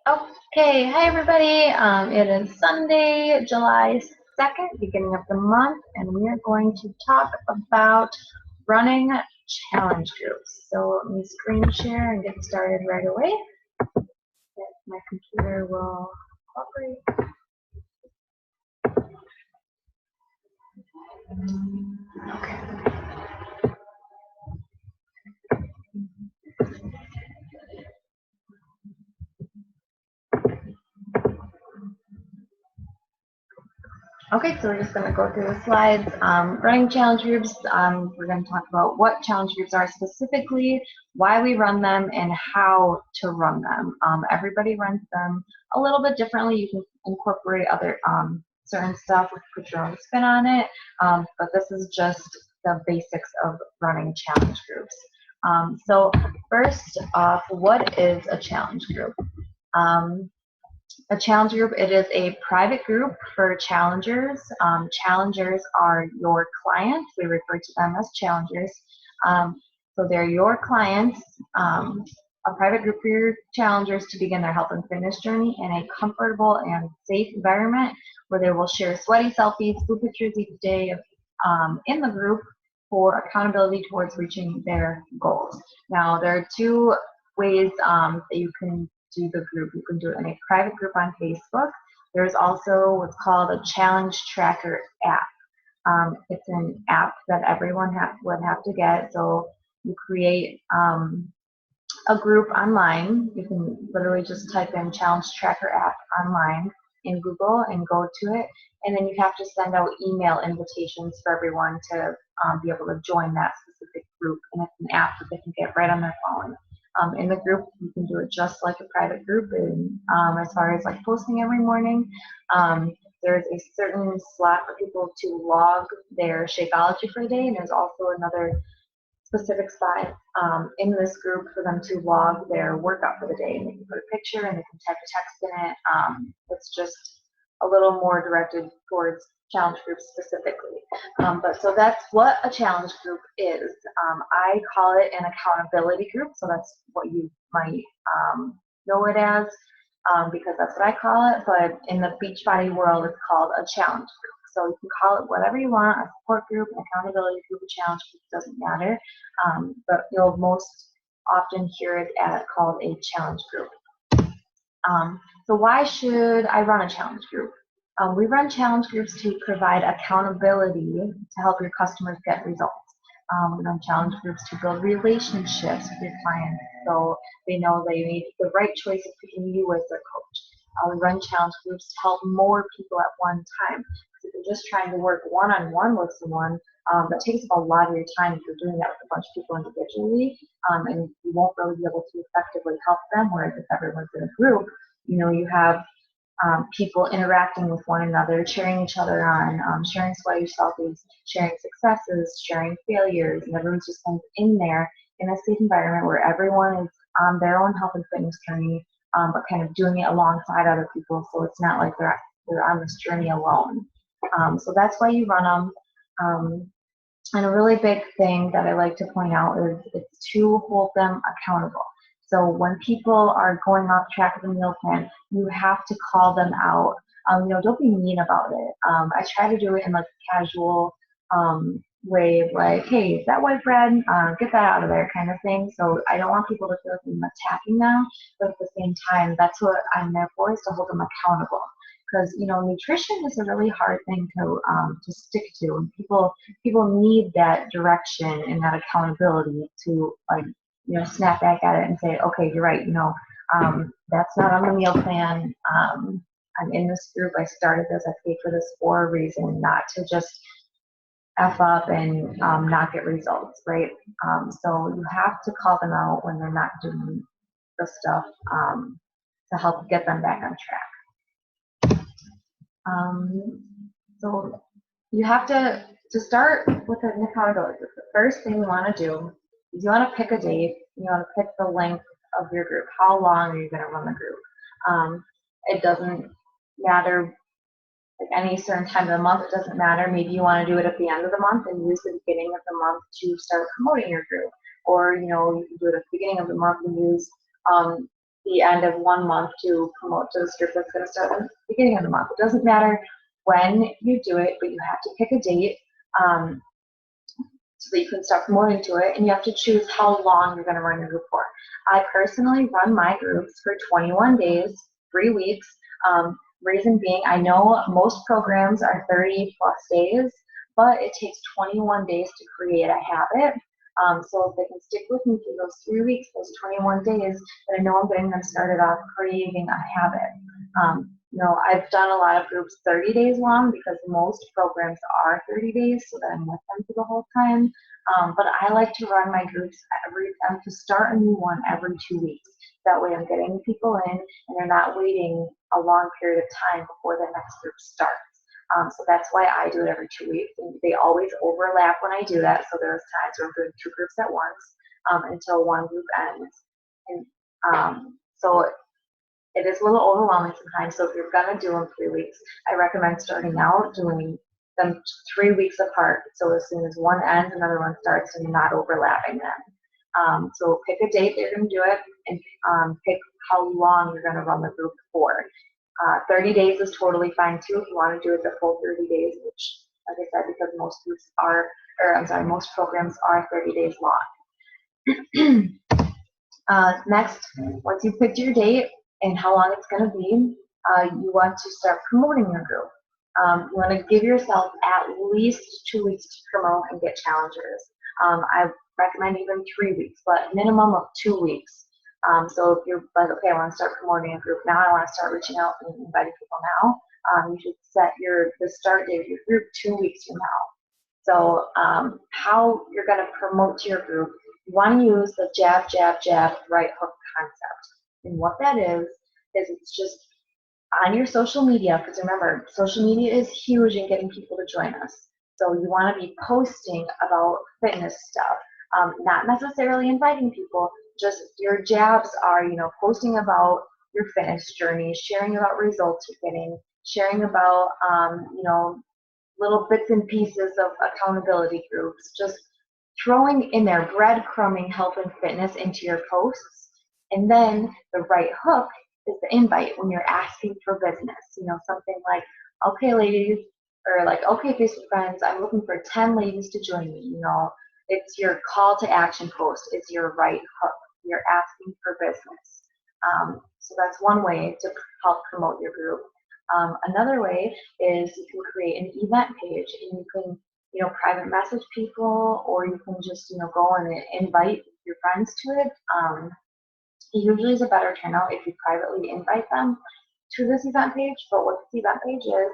Okay, hi everybody. It is Sunday, July 2nd, beginning of the month, and we are going to talk about running challenge groups. So let me screen share and get started right away. If my computer will cooperate. Okay. Okay, so we're just going to go through the slides. Running challenge groups, we're going to talk about what challenge groups are specifically, why we run them, and how to run them. Everybody runs them a little bit differently. You can incorporate other certain stuff, put your own spin on it, but this is just the basics of running challenge groups. So first off, what is a challenge group? A challenge group, it is a private group for challengers. Challengers are your clients. We refer to them as challengers. So they're your clients. A private group for your challengers to begin their health and fitness journey in a comfortable and safe environment where they will share sweaty selfies, food pictures each day in the group for accountability towards reaching their goals. Now, there are two ways that you can do the group. You can do it in a private group on Facebook. There's also what's called a challenge tracker app. It's an app that everyone would have to get. So you create a group online. You can literally just type in challenge tracker app online in Google and go to it. And then you have to send out email invitations for everyone to be able to join that specific group. And it's an app that they can get right on their phone. In the group, you can do it just like a private group. And as far as like posting every morning, there's a certain slot for people to log their Shakeology for the day, and there's also another specific spot in this group for them to log their workout for the day. And they can put a picture and they can type a text in it. It's just a little more directed towards challenge groups specifically. But so that's what a challenge group is. I call it an accountability group, so that's what you might know it as because that's what I call it. But in the Beachbody world, it's called a challenge group. So you can call it whatever you want, a support group, an accountability group, a challenge group, doesn't matter. But you'll most often hear it called a challenge group. So why should I run a challenge group? We run challenge groups to provide accountability to help your customers get results. We run challenge groups to build relationships with your clients so they know they made the right choice of picking you as their coach. We run challenge groups to help more people at one time. If you're just trying to work one-on-one with someone, that takes up a lot of your time if you're doing that with a bunch of people individually, and you won't really be able to effectively help them. Whereas if everyone's in a group, you have people interacting with one another, cheering each other on, sharing sweaty selfies, sharing successes, sharing failures, and everyone's just kind of in there in a safe environment where everyone is on their own health and fitness journey, but kind of doing it alongside other people. So it's not like they're on this journey alone. So that's why you run them. And a really big thing that I like to point out is it's to hold them accountable. So when people are going off track of the meal plan, you have to call them out. Don't be mean about it. I try to do it in like a casual way of like, hey, is that white bread? Get that out of there kind of thing. So I don't want people to feel like I'm attacking them, but at the same time, that's what I'm there for, is to hold them accountable. Because nutrition is a really hard thing to stick to, and people need that direction and that accountability to snap back at it and say, okay, you're right. That's not on the meal plan. I'm in this group. I started this. I paid for this for a reason, not to just F up and not get results, right? So you have to call them out when they're not doing the stuff to help get them back on track. So you have to start with an accountability group. The first thing you want to do is you want to pick a date. You want to pick the length of your group. How long are you going to run the group? It doesn't matter like any certain time of the month. It doesn't matter. Maybe you want to do it at the end of the month and use the beginning of the month to start promoting your group. Or you can do it at the beginning of the month and use the end of 1 month to promote to this group that's going to start at the beginning of the month. It doesn't matter when you do it, but you have to pick a date so that you can start promoting to it, and you have to choose how long you're going to run your group for. I personally run my groups for 21 days, 3 weeks. Reason being, I know most programs are 30 plus days, but it takes 21 days to create a habit. So if they can stick with me through those 3 weeks, those 21 days, then I know I'm getting them started off creating a habit. I've done a lot of groups 30 days long because most programs are 30 days, so that I'm with them for the whole time. But I like to run my groups to start a new one every 2 weeks. That way I'm getting people in and they're not waiting a long period of time before the next group starts. So that's why I do it every 2 weeks. And they always overlap when I do that. So there's times where I'm doing 2 groups at once until one group ends. And so it is a little overwhelming sometimes. So if you're going to do them 3 weeks, I recommend starting out doing them 3 weeks apart. So as soon as one ends, another one starts, and you're not overlapping them. So pick a date that you're going to do it, and pick how long you're going to run the group for. 30 days is totally fine too if you want to do it the full 30 days, which, like I said, because most programs are 30 days long. Next, once you've picked your date and how long it's going to be, you want to start promoting your group. You want to give yourself at least 2 weeks to promote and get challengers. I recommend even 3 weeks, but minimum of 2 weeks. So if you're like, okay, I want to start promoting a group now, I want to start reaching out and inviting people now, you should set the start date of your group 2 weeks from now. So how you're going to promote to your group, you want to use the jab, jab, jab, right hook concept. And what that is it's just on your social media, because remember, social media is huge in getting people to join us. So you want to be posting about fitness stuff, not necessarily inviting people, just your jabs are, posting about your fitness journey, sharing about results you're getting, sharing about, little bits and pieces of accountability groups, just throwing in there, breadcrumbing health and fitness into your posts. And then the right hook is the invite when you're asking for business. Something like, okay, ladies, or like, okay, Facebook friends, I'm looking for 10 ladies to join me. It's your call to action post. It's your right hook. You're asking for business. So that's one way to help promote your group. Another way is you can create an event page, and you can, private message people, or you can just, go and invite your friends to it. It usually is a better turnout if you privately invite them to this event page. But what this event page is,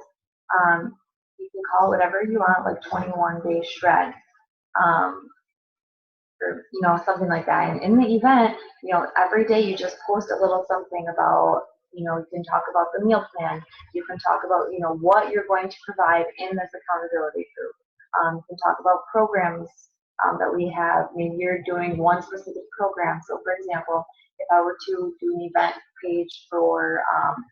you can call it whatever you want, like 21-day shred, or something like that. And in the event, every day you just post a little something about, you can talk about the meal plan. You can talk about, what you're going to provide in this accountability group. You can talk about programs that we have. Maybe you're doing one specific program. So for example, if I were to do an event page for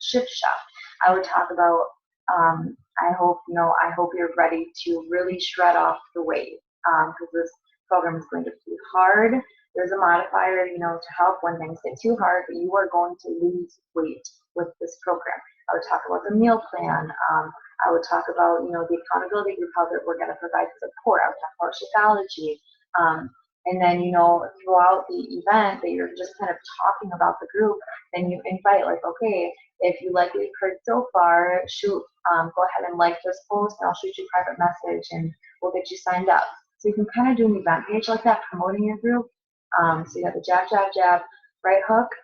Shift Shop, I would talk about, I hope you're ready to really shred off the weight, because this program is going to be hard. There's a modifier, to help when things get too hard, but you are going to lose weight with this program. I would talk about the meal plan. I would talk about, the accountability group, how that we're going to provide support. I would talk about Shakeology. And then, throughout the event that you're just kind of talking about the group, then you invite, like, okay, if you like what you've heard so far, go ahead and like this post, and I'll shoot you a private message, and we'll get you signed up. So you can kind of do an event page like that, promoting your group. So you have the jab, jab, jab, right hook,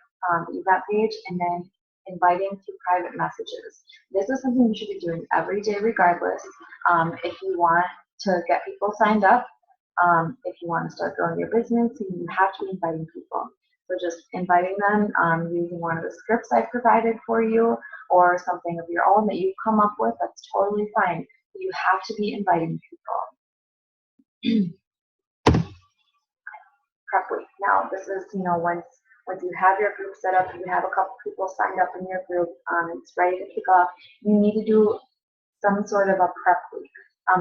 the event page, and then inviting through private messages. This is something you should be doing every day regardless. If you want to get people signed up, if you want to start growing your business, you have to be inviting people. So just inviting them using one of the scripts I provided for you, or something of your own that you've come up with, that's totally fine. You have to be inviting people. Prep week. Now, this is, once you have your group set up, you have a couple people signed up in your group, it's ready to kick off, you need to do some sort of a prep week.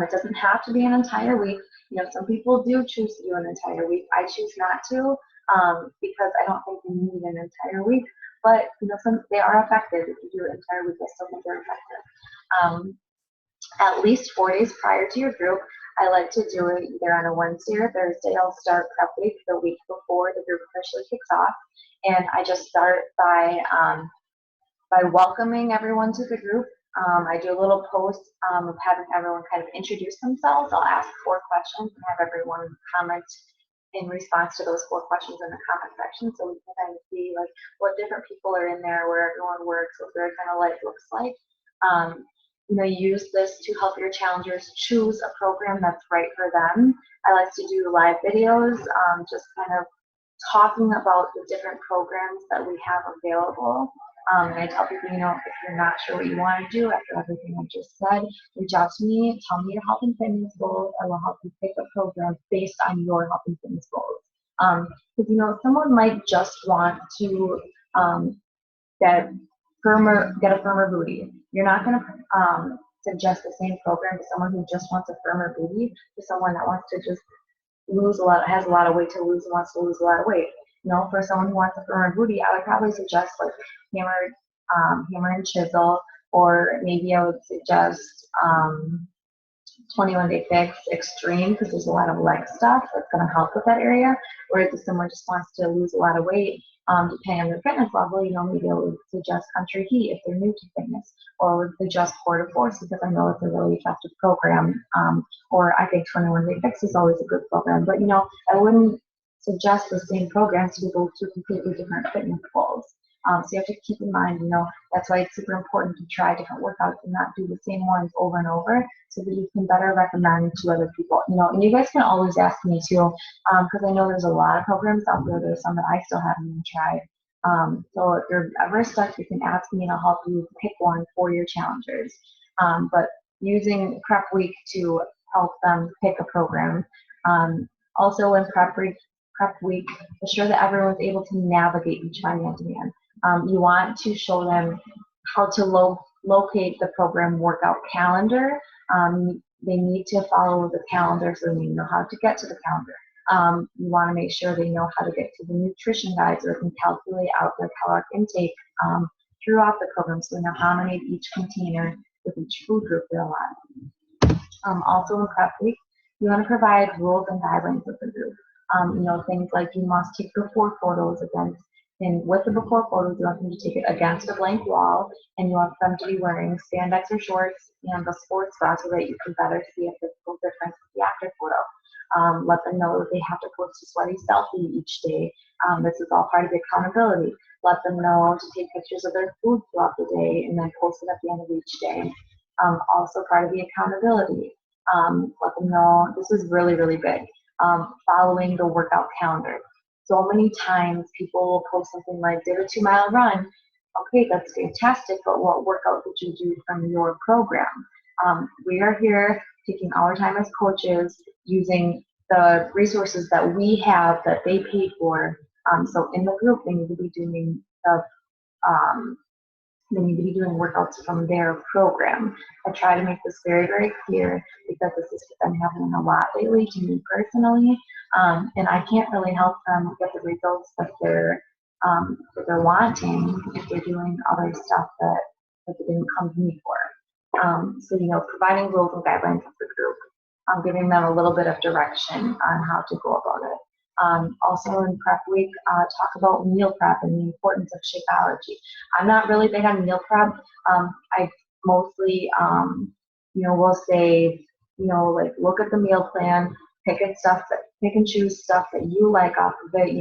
It doesn't have to be an entire week. Some people do choose to do an entire week. I choose not to, because I don't think you need an entire week. but they are effective. If you do it entire week, I still think they're effective. At least 4 days prior to your group, I like to do it either on a Wednesday or Thursday. I'll start prep week the week before the group officially kicks off, and I just start by welcoming everyone to the group. I do a little post of having everyone kind of introduce themselves. I'll ask 4 questions and have everyone comment in response to those 4 questions in the comment section, so we can kind of see like what different people are in there, where everyone works, what their kind of life looks like. Use this to help your challengers choose a program that's right for them. I like to do live videos, just kind of talking about the different programs that we have available. And I tell people, if you're not sure what you want to do after everything I just said, reach out to me, tell me your health and fitness goals. I will help you pick a program based on your health and fitness goals. Because someone might just want to get a firmer booty. You're not going to suggest the same program to someone who just wants a firmer booty to someone that wants to just has a lot of weight to lose and wants to lose a lot of weight. For someone who wants a firmer booty, I would probably suggest like hammer and chisel, or maybe I would suggest 21 Day Fix Extreme, because there's a lot of leg stuff that's going to help with that area. Whereas if someone just wants to lose a lot of weight, depending on their fitness level, maybe I would suggest Country Heat if they're new to fitness, or would suggest Core to Force because I know it's a really effective program. Or I think 21 Day Fix is always a good program, but I wouldn't suggest the same programs to people with 2 completely different fitness goals. So you have to keep in mind, that's why it's super important to try different workouts and not do the same ones over and over, so that you can better recommend to other people. And you guys can always ask me too, because I know there's a lot of programs out there. There's some that I still haven't even tried. So if you're ever stuck, you can ask me and I'll help you pick one for your challengers. But using prep week to help them pick a program. Also in prep week, ensure that everyone's able to navigate Beachbody On Demand. You want to show them how to locate the program workout calendar. They need to follow the calendar so they know how to get to the calendar. You want to make sure they know how to get to the nutrition guide so they can calculate out their caloric intake throughout the program, so they know how many of each container with each food group they're allowed. Also in prep week, you want to provide rules and guidelines with the group. Things like you must take before photos against, and with the before photos, you want them to take it against a blank wall, and you want them to be wearing spandex or shorts and the sports bra so that you can better see a physical difference with the after photo. Let them know that they have to post a sweaty selfie each day. This is all part of the accountability. Let them know to take pictures of their food throughout the day and then post it at the end of each day. Also part of the accountability. Let them know, this is really, really big, following the workout calendar. So many times people will post something like, did a 2-mile run. Okay, that's fantastic, but what workout did you do from your program? We are here taking our time as coaches, using the resources that we have that they paid for. So in the group, they need to be doing workouts from their program. I try to make this very, very clear because this is what I'm having a lot lately to me personally, and I can't really help them get the results that they're wanting if they're doing other stuff that they didn't come to me for. So providing rules and guidelines of the group, giving them a little bit of direction on how to go about it. Also in prep week, talk about meal prep and the importance of Shakeology. I'm not really big on meal prep. I mostly, will say, like look at the meal plan, pick and choose stuff that you like off of it.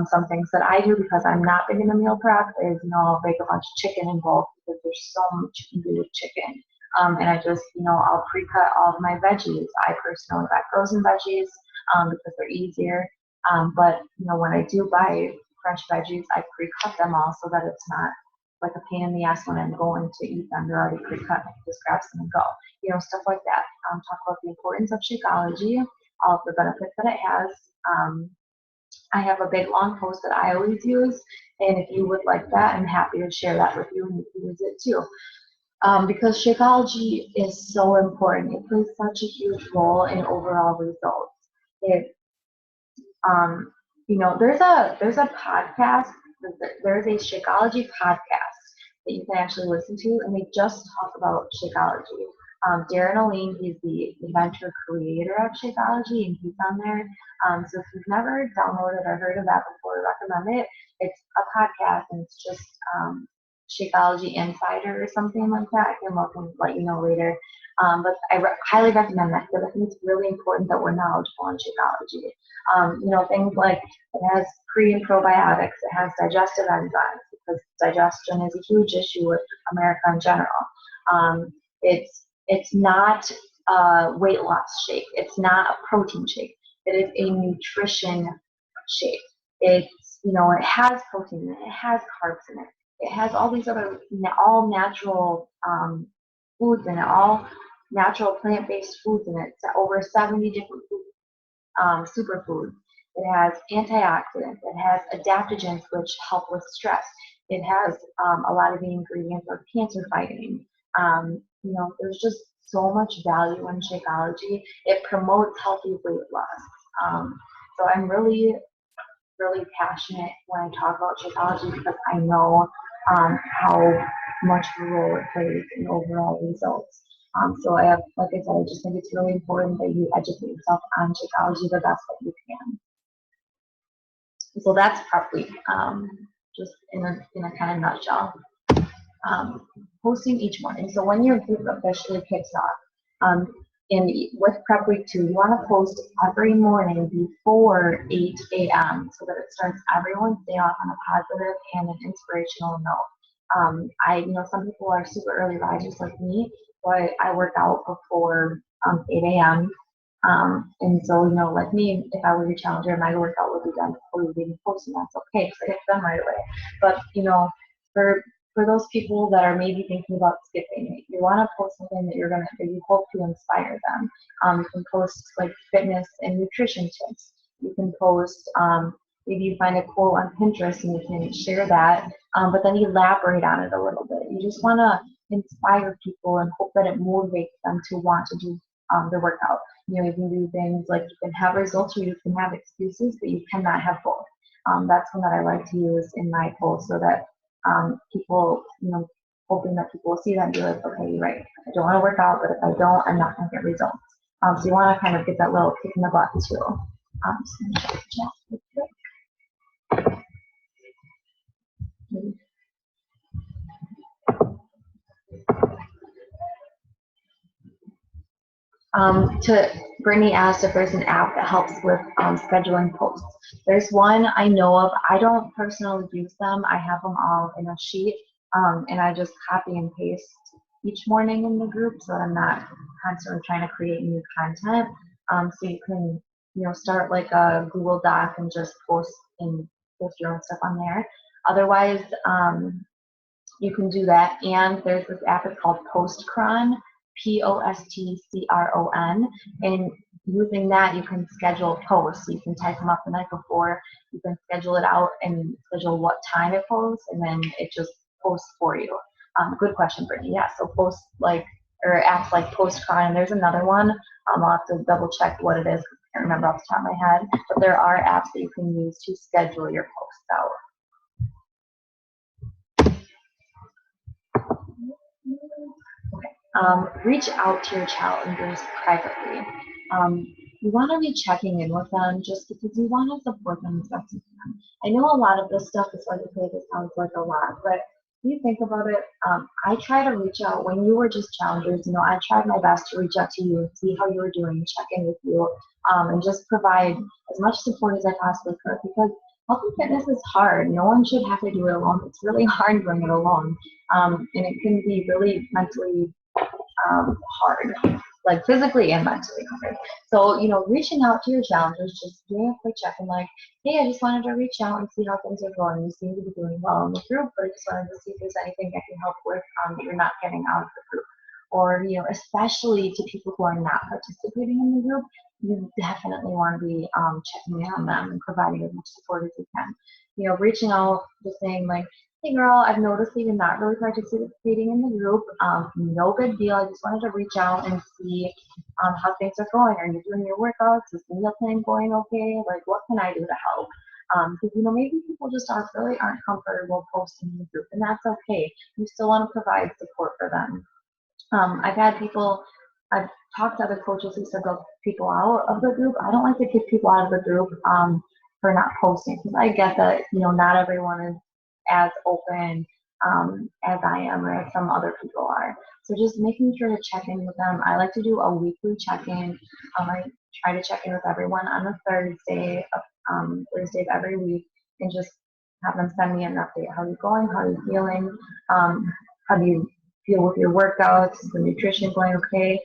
Some things that I do because I'm not big into meal prep is, I'll bake a bunch of chicken in bulk because there's so much you can do with chicken. And I just, I'll pre-cut all of my veggies. I personally buy frozen veggies because they're easier. But, when I do buy fresh veggies, I pre-cut them all so that it's not like a pain in the ass when I'm going to eat them. They're already pre-cut. I can just grab some and go. Stuff like that. Talk about the importance of Shakeology, all of the benefits that it has. I have a big long post that I always use, and if you would like that, I'm happy to share that with you and you can use it too. Because Shakeology is so important. It plays such a huge role in overall results. There's a podcast there's a Shakeology podcast that you can actually listen to, and they just talk about Shakeology. Darren Oline, he's the inventor creator of Shakeology, and he's on there. So if you've never downloaded or heard of that before, I recommend it. It's a podcast, and it's just Shakeology Insider or something like that. I can look and let you know later. But I highly recommend that because I think it's really important that we're knowledgeable on Shakeology. Things like it has pre and probiotics, it has digestive enzymes because digestion is a huge issue with America in general. It's not a weight loss shake. It's not a protein shake. It is a nutrition shake. It has protein in it. It has carbs in it. It has all these other all natural foods in it, all natural plant-based foods in it. It's over 70 different superfoods. It has antioxidants. It has adaptogens which help with stress. It has a lot of the ingredients of cancer fighting. There's just so much value in Shakeology. It promotes healthy weight loss. So I'm really, really passionate when I talk about Shakeology because I know how much of a role it plays in overall results. So like I said, I just think it's really important that you educate yourself on Shakeology the best that you can. So that's Prep Week, just in a kind of nutshell. Posting each morning. So when your group officially kicks off, and with Prep Week 2, you want to post every morning before 8 a.m. so that it starts everyone's day off on a positive and an inspirational note. Some people are super early risers like me, but I work out before 8 a.m. And so, like me, if I were your challenger, my workout would be done before you even post, and that's okay because I get done right away. But, for those people that are maybe thinking about skipping it, you want to post something that you hope to inspire them. You can post like fitness and nutrition tips. You can post, maybe you find a quote on Pinterest and you can share that, but then elaborate on it a little bit. You just want to inspire people and hope that it motivates them to want to do the workout. You can do things like you can have results or you can have excuses, but you cannot have both. That's one that I like to use in my post so that people, hoping that people will see that and be like, okay, you're right. I don't want to work out, but if I don't, I'm not going to get results. So you want to kind of get that little kick in the butt too. Just gonna check real quick. Brittany asked if there's an app that helps with scheduling posts. There's one I know of. I don't personally use them. I have them all in a sheet, and I just copy and paste each morning in the group so that I'm not constantly trying to create new content. So you can, start like a Google Doc and just post your own stuff on there. Otherwise, you can do that. And there's this app, it's called Postcron. Postcron, and using that you can schedule posts. So you can type them up the night before, you can schedule it out and schedule what time it posts, and then it just posts for you. Good question, Brittany. Yeah, so or apps like Postcron, and there's another one. I'll have to double check what it is because I can't remember off the top of my head, but there are apps that you can use to schedule your posts out. Reach out to your challengers privately. You want to be checking in with them just because you want to support them as best you can. I know a lot of this stuff is like, okay, this sounds like a lot, but if you think about it, I try to reach out when you were just challengers. I tried my best to reach out to you and see how you were doing, check in with you, and just provide as much support as I possibly could because health and fitness is hard. No one should have to do it alone. It's really hard doing it alone, and it can be really mentally hard, like physically and mentally hard. So, reaching out to your challengers, just doing a quick check-in like, hey, I just wanted to reach out and see how things are going. You seem to be doing well in the group, but I just wanted to see if there's anything I can help with that you're not getting out of the group. Or, especially to people who are not participating in the group, you definitely want to be checking in on them and providing as much support as you can. Reaching out, just saying like, hey girl, I've noticed that you're not really participating in the group. No big deal. I just wanted to reach out and see how things are going. Are you doing your workouts? Is the meal plan going okay? Like, what can I do to help? Because maybe people just really aren't comfortable posting in the group, and that's okay. You still want to provide support for them. I've talked to other coaches who said they'll kick people out of the group. I don't like to kick people out of the group for not posting, because I get that not everyone is as open as I am or as some other people are. So just making sure to check in with them. I like to do a weekly check-in. I try to check in with everyone on a Thursday of every week, and just have them send me an update. How are you going? How are you feeling? How do you feel with your workouts? Is the nutrition going okay?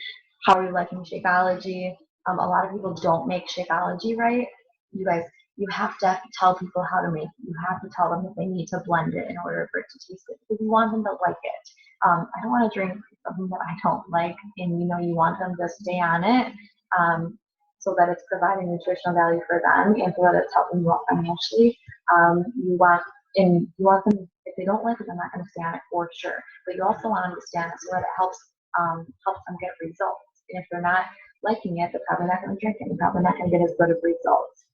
How are you liking Shakeology? A lot of people don't make Shakeology right. You have to tell people how to make it. You have to tell them that they need to blend it in order for it to taste good, because you want them to like it. I don't want to drink something that I don't like, and you want them to stay on it so that it's providing nutritional value for them and so that it's helping you out financially. You want them, if they don't like it, they're not going to stay on it for sure. But you also want them to stay on it so that it helps them get results. And if they're not liking it, they're probably not going to drink it. They're probably not going to get as good of results.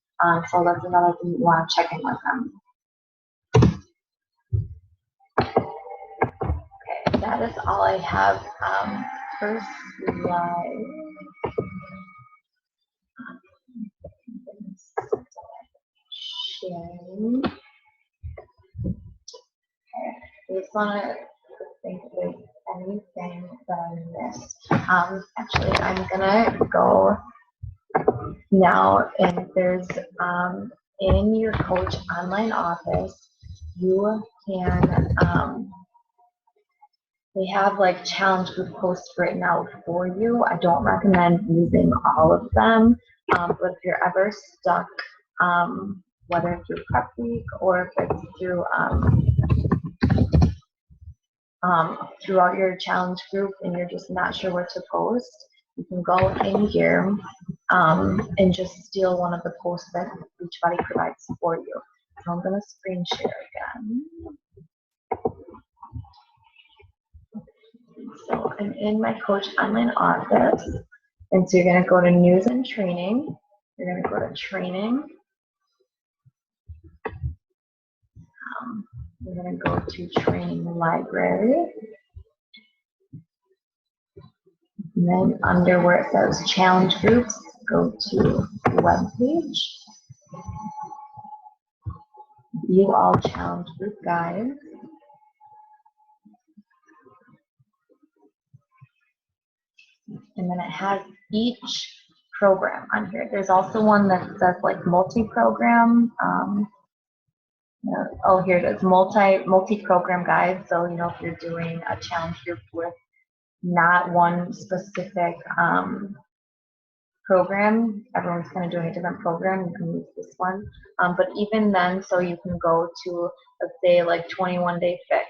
So that's another thing you want to check in with them. Okay, that is all I have. First slide. Sharing. Okay, I just want to think if there's anything that I missed. Actually, I'm gonna go now, and there's in your coach online office, you can they have like challenge group posts written out for you. I don't recommend using all of them, but if you're ever stuck, whether through Prep Week or if it's through throughout your challenge group and you're just not sure what to post, you can go in here and just steal one of the posts that Beachbody provides for you. So I'm going to screen share again. So I'm in my coach online office, and so you're going to go to news and training. You're going to go to training. You're going to go to training library. And then under where it says challenge groups, go to web page. View all challenge group guides. And then it has each program on here. There's also one that says like multi-program. Oh, here it is, multi-program guide. So, if you're doing a challenge group with not one specific program, everyone's kind of doing a different program, you can use this one. But even then, so you can go to, let's say, like 21-day fix.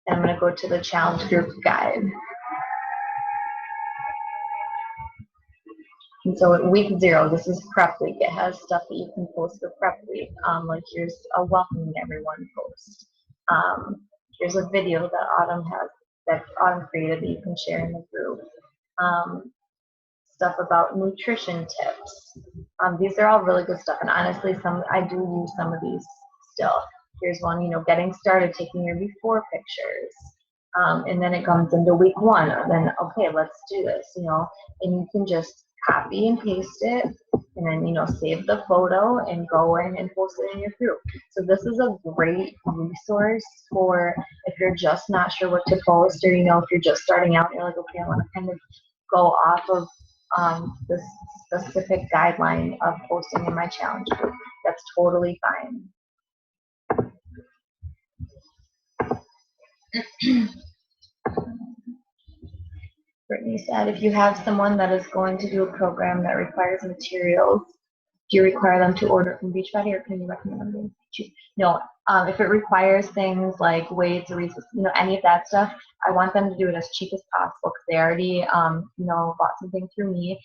And I'm going to go to the challenge group guide. And so at week 0, this is prep week. It has stuff that you can post for prep week. Like here's a welcoming everyone post. Here's a video that Autumn created that you can share in the group. Stuff about nutrition tips. These are all really good stuff, and honestly, I do use some of these still. Here's one, getting started, taking your before pictures. And then it comes into week 1, and then, okay, let's do this, and you can just copy and paste it, and then, save the photo and go in and post it in your group. So this is a great resource for if you're just not sure what to post, or, if you're just starting out and you're like, okay, I want to kind of go off of this specific guideline of posting in my challenge group. That's totally fine. Brittany said, if you have someone that is going to do a program that requires materials, do you require them to order from Beachbody, or can you recommend them? No, if it requires things like weights or any of that stuff, I want them to do it as cheap as possible, because they already bought something through me.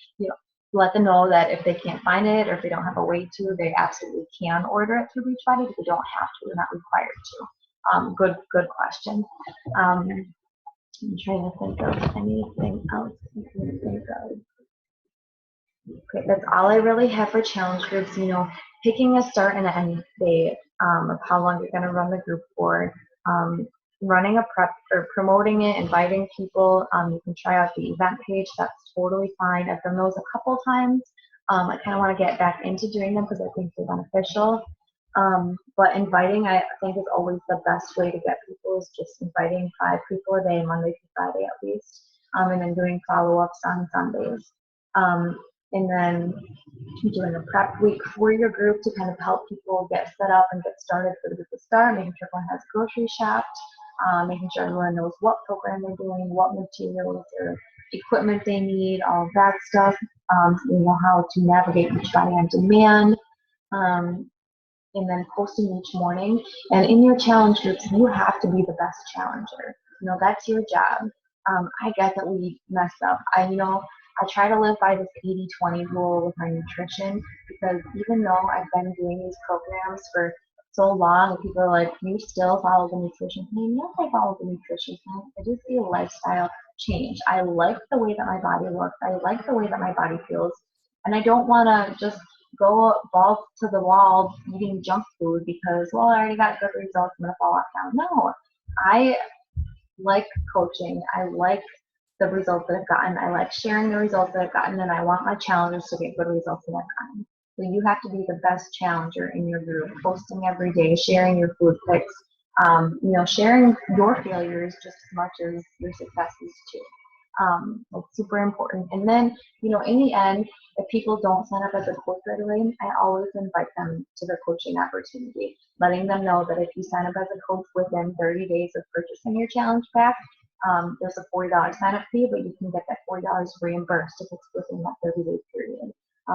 Let them know that if they can't find it or if they don't have a way to, they absolutely can order it through Beachbody, but they don't have to. They're not required to. Good question. I'm trying to think of anything else you can think of. Okay, that's all I really have for challenge groups. picking a start and end date of how long you're going to run the group for, running a prep or promoting it, inviting people. You can try out the event page. That's totally fine. I've done those a couple times. I kind of want to get back into doing them because I think they're beneficial. But inviting, I think, is always the best way to get people, is just inviting 5 people a day, Monday through Friday at least, and then doing follow-ups on Sundays. And then doing a prep week for your group to kind of help people get set up and get started for the group to start, making sure everyone has groceries shopped, making sure everyone knows what program they're doing, what materials or equipment they need, all of that stuff. So you know how to navigate each body on demand. And then posting each morning. And in your challenge groups, you have to be the best challenger. You know, that's your job. I get that we mess up. I try to live by this 80-20 rule with my nutrition, because even though I've been doing these programs for so long, and people are like, you still follow the nutrition plan? Yes, I follow the nutrition plan. I just see a lifestyle change. I like the way that my body looks. I like the way that my body feels. And I don't want to just go balls to the wall eating junk food because, well, I already got good results, I'm going to fall off now. No, I like coaching. I like the results that I've gotten. I like sharing the results that I've gotten, and I want my challengers to get good results that I've gotten. So you have to be the best challenger in your group, posting every day, sharing your food pics, sharing your failures just as much as your successes too. It's super important. And then, in the end, if people don't sign up as a coach right away, I always invite them to the coaching opportunity, letting them know that if you sign up as a coach within 30 days of purchasing your challenge pack, there's a $40 sign up fee, but you can get that $40 reimbursed if it's within that 30-day period.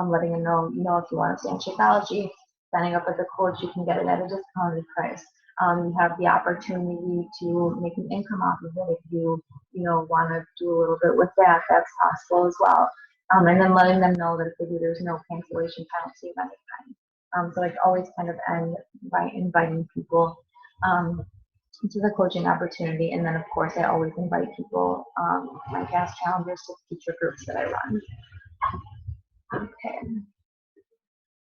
Letting them know, if you want to stay in Shakeology, signing up as a coach, you can get it at a discounted price. You have the opportunity to make an income off of it if you, want to do a little bit with that. That's possible as well. And then letting them know that if they do, there's no cancellation penalty of any kind. So I always kind of end by inviting people to the coaching opportunity. And then, of course, I always invite people, my past challengers, to future groups that I run. Okay.